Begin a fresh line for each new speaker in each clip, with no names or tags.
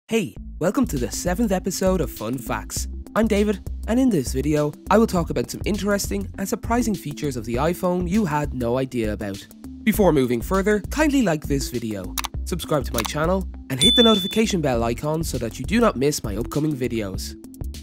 Hey, welcome to the 7th episode of Fun Facts. I'm David, and in this video, I will talk about some interesting and surprising features of the iPhone you had no idea about. Before moving further, kindly like this video, subscribe to my channel, and hit the notification bell icon so that you do not miss my upcoming videos.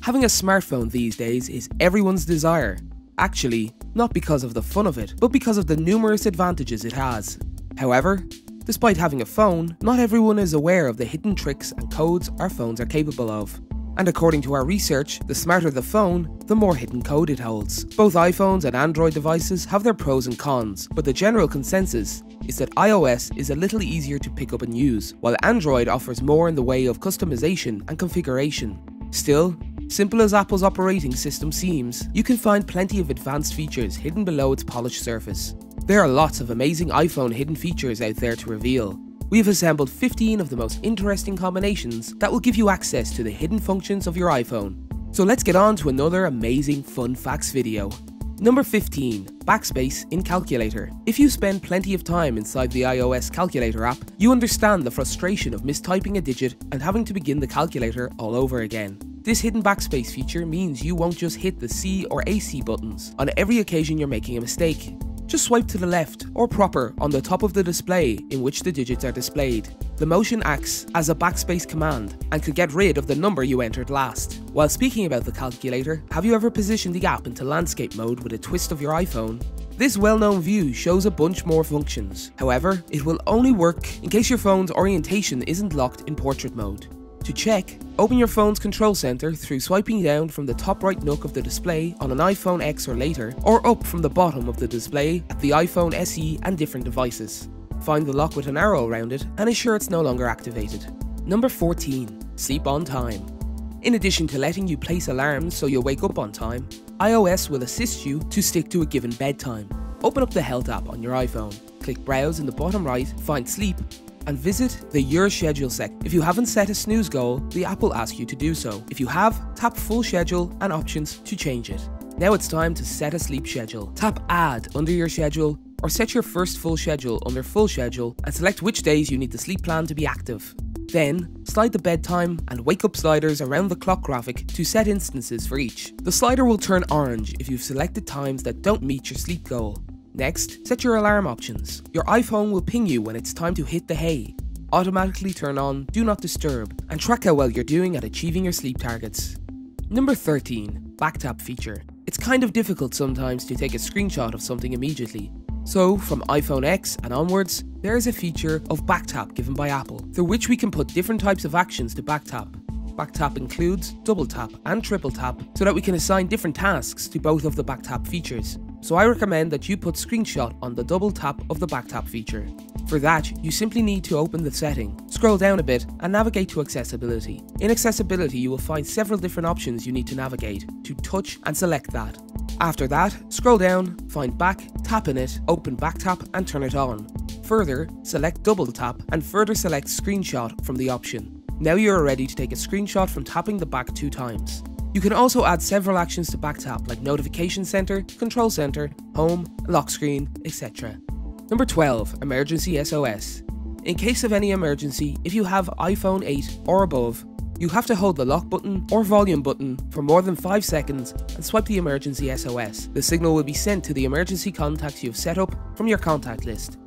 Having a smartphone these days is everyone's desire. Actually, not because of the fun of it, but because of the numerous advantages it has. However, despite having a phone, not everyone is aware of the hidden tricks and codes our phones are capable of. And according to our research, the smarter the phone, the more hidden code it holds. Both iPhones and Android devices have their pros and cons, but the general consensus is that iOS is a little easier to pick up and use, while Android offers more in the way of customization and configuration. Still, simple as Apple's operating system seems, you can find plenty of advanced features hidden below its polished surface. There are lots of amazing iPhone hidden features out there to reveal. We have assembled 15 of the most interesting combinations that will give you access to the hidden functions of your iPhone. So let's get on to another amazing fun facts video. Number 15. Backspace in Calculator. If you spend plenty of time inside the iOS Calculator app, you understand the frustration of mistyping a digit and having to begin the calculator all over again. This hidden backspace feature means you won't just hit the C or AC buttons on every occasion you're making a mistake. Just swipe to the left or proper on the top of the display in which the digits are displayed. The motion acts as a backspace command and could get rid of the number you entered last. While speaking about the calculator, have you ever positioned the app into landscape mode with a twist of your iPhone? This well-known view shows a bunch more functions. However, it will only work in case your phone's orientation isn't locked in portrait mode. To check, open your phone's control center through swiping down from the top right nook of the display on an iPhone X or later, or up from the bottom of the display at the iPhone SE and different devices. Find the lock with an arrow around it and ensure it's no longer activated. Number 14. Sleep on time. In addition to letting you place alarms so you'll wake up on time, iOS will assist you to stick to a given bedtime. Open up the Health app on your iPhone, click Browse in the bottom right, find Sleep, and visit the Your Schedule section. If you haven't set a snooze goal, the app will ask you to do so. If you have, tap Full Schedule and Options to change it. Now it's time to set a sleep schedule. Tap Add under your schedule, or set your first full schedule under Full Schedule and select which days you need the sleep plan to be active. Then, slide the bedtime and wake up sliders around the clock graphic to set instances for each. The slider will turn orange if you've selected times that don't meet your sleep goal. Next, set your alarm options. Your iPhone will ping you when it's time to hit the hay. Automatically turn on Do Not Disturb and track how well you're doing at achieving your sleep targets. Number 13. Back tap feature. It's kind of difficult sometimes to take a screenshot of something immediately. So, from iPhone X and onwards, there is a feature of back tap given by Apple, through which we can put different types of actions to back tap. Back tap includes double tap and triple tap so that we can assign different tasks to both of the back tap features. So I recommend that you put screenshot on the double tap of the back tap feature. For that, you simply need to open the setting, scroll down a bit and navigate to accessibility. In accessibility, you will find several different options you need to navigate, to touch and select that. After that, scroll down, find back, tap in it, open back tap and turn it on. Further, select double tap and further select screenshot from the option. Now you are ready to take a screenshot from tapping the back 2 times. You can also add several actions to back tap like Notification Center, Control Center, Home, Lock Screen, etc. Number 12. Emergency SOS. In case of any emergency, if you have iPhone 8 or above, you have to hold the lock button or volume button for more than 5 seconds and swipe the emergency SOS. The signal will be sent to the emergency contacts you have set up from your contact list.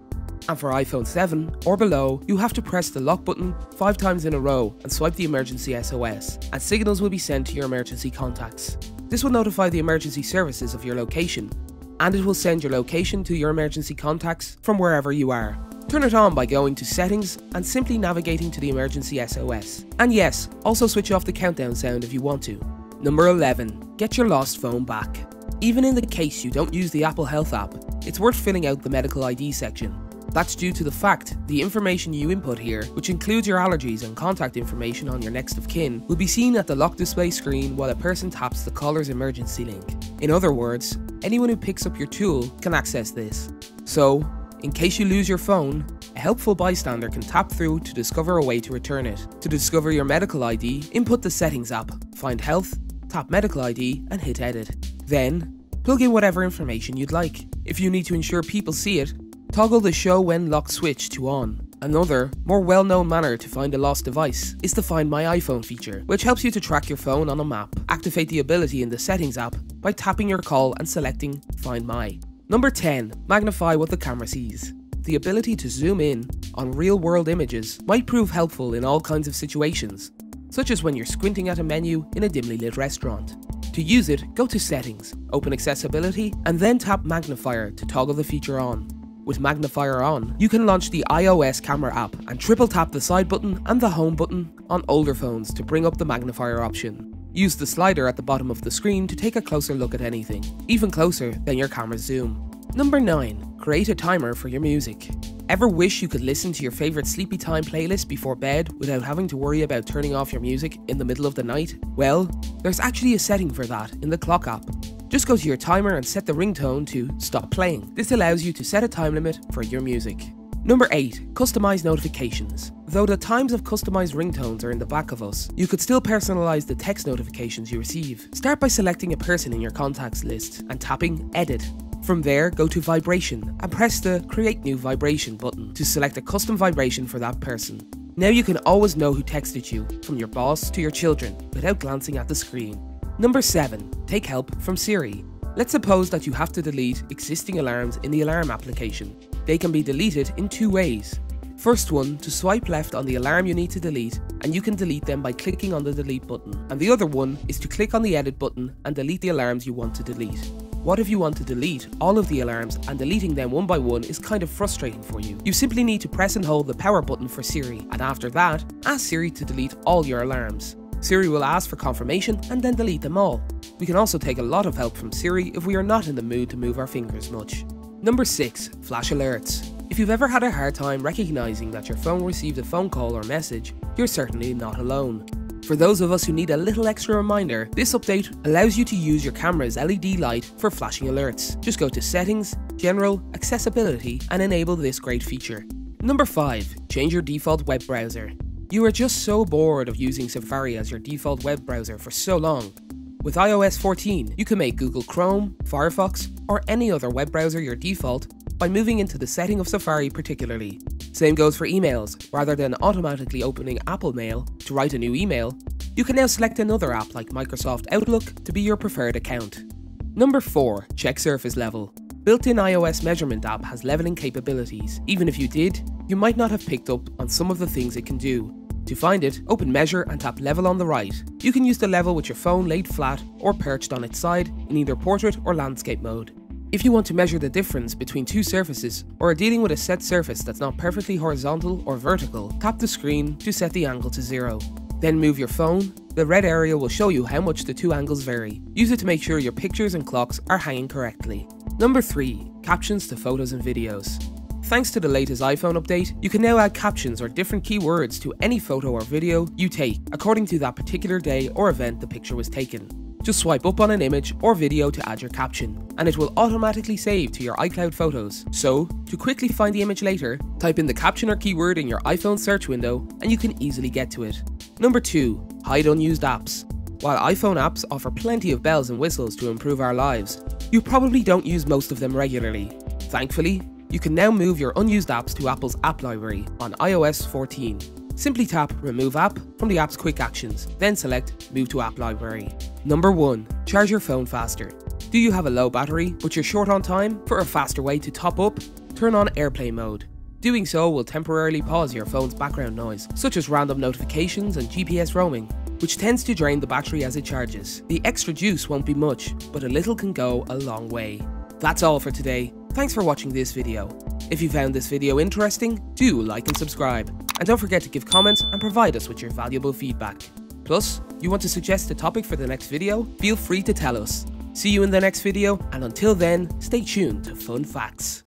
And for iPhone 7 or below, you have to press the lock button 5 times in a row and swipe the emergency SOS, and signals will be sent to your emergency contacts. This will notify the emergency services of your location, and it will send your location to your emergency contacts from wherever you are. Turn it on by going to Settings and simply navigating to the emergency SOS. And yes, also switch off the countdown sound if you want to. Number 11. Get your lost phone back. Even in the case you don't use the Apple Health app, it's worth filling out the medical ID section. That's due to the fact the information you input here, which includes your allergies and contact information on your next of kin, will be seen at the lock display screen while a person taps the caller's emergency link. In other words, anyone who picks up your tool can access this. So, in case you lose your phone, a helpful bystander can tap through to discover a way to return it. To discover your medical ID, input the Settings app, find Health, tap Medical ID and hit Edit. Then, plug in whatever information you'd like. If you need to ensure people see it, toggle the Show When Locked switch to on. Another, more well-known manner to find a lost device is the Find My iPhone feature, which helps you to track your phone on a map. Activate the ability in the Settings app by tapping your call and selecting Find My. Number 10. Magnify what the camera sees. The ability to zoom in on real-world images might prove helpful in all kinds of situations, such as when you're squinting at a menu in a dimly lit restaurant. To use it, go to Settings, open Accessibility, and then tap Magnifier to toggle the feature on. With Magnifier on, you can launch the iOS camera app and triple tap the side button and the home button on older phones to bring up the magnifier option. Use the slider at the bottom of the screen to take a closer look at anything, even closer than your camera's zoom. Number 9. Create a timer for your music. Ever wish you could listen to your favourite sleepy time playlist before bed without having to worry about turning off your music in the middle of the night? Well, there's actually a setting for that in the Clock app. Just go to your timer and set the ringtone to stop playing. This allows you to set a time limit for your music. Number 8. Customize notifications. Though the times of customized ringtones are in the back of us, you could still personalize the text notifications you receive. Start by selecting a person in your contacts list and tapping Edit. From there, go to Vibration and press the Create New Vibration button to select a custom vibration for that person. Now you can always know who texted you, from your boss to your children, without glancing at the screen. Number 7. Take help from Siri. Let's suppose that you have to delete existing alarms in the alarm application. They can be deleted in 2 ways. First one, to swipe left on the alarm you need to delete, and you can delete them by clicking on the delete button. And the other one is to click on the edit button and delete the alarms you want to delete. What if you want to delete all of the alarms and deleting them one by one is kind of frustrating for you? You simply need to press and hold the power button for Siri, and after that, ask Siri to delete all your alarms. Siri will ask for confirmation and then delete them all. We can also take a lot of help from Siri if we are not in the mood to move our fingers much. Number 6. Flash alerts. If you've ever had a hard time recognizing that your phone received a phone call or message, you're certainly not alone. For those of us who need a little extra reminder, this update allows you to use your camera's LED light for flashing alerts. Just go to Settings, General, Accessibility, and enable this great feature. Number 5. Change your default web browser. You are just so bored of using Safari as your default web browser for so long. With iOS 14, you can make Google Chrome, Firefox, or any other web browser your default by moving into the setting of Safari particularly. Same goes for emails. Rather than automatically opening Apple Mail to write a new email, you can now select another app like Microsoft Outlook to be your preferred account. Number 4. Check surface level. Built-in iOS measurement app has leveling capabilities. Even if you did, you might not have picked up on some of the things it can do. To find it, open Measure and tap Level on the right. You can use the level with your phone laid flat or perched on its side in either portrait or landscape mode. If you want to measure the difference between two surfaces or are dealing with a set surface that's not perfectly horizontal or vertical, tap the screen to set the angle to 0. Then move your phone. The red area will show you how much the two angles vary. Use it to make sure your pictures and clocks are hanging correctly. Number 3. Captions to photos and videos. Thanks to the latest iPhone update, you can now add captions or different keywords to any photo or video you take according to that particular day or event the picture was taken. Just swipe up on an image or video to add your caption, and it will automatically save to your iCloud photos. So, to quickly find the image later, type in the caption or keyword in your iPhone search window and you can easily get to it. Number 2. Hide unused apps. While iPhone apps offer plenty of bells and whistles to improve our lives, you probably don't use most of them regularly. Thankfully, you can now move your unused apps to Apple's App Library on iOS 14. Simply tap Remove App from the app's quick actions, then select Move to App Library. Number 1. Charge your phone faster. Do you have a low battery, but you're short on time? For a faster way to top up, turn on airplane mode. Doing so will temporarily pause your phone's background noise, such as random notifications and GPS roaming, which tends to drain the battery as it charges. The extra juice won't be much, but a little can go a long way. That's all for today. Thanks for watching this video. If you found this video interesting, do like and subscribe. And don't forget to give comments and provide us with your valuable feedback. Plus, you want to suggest a topic for the next video? Feel free to tell us. See you in the next video, and until then, stay tuned to Fun Facts.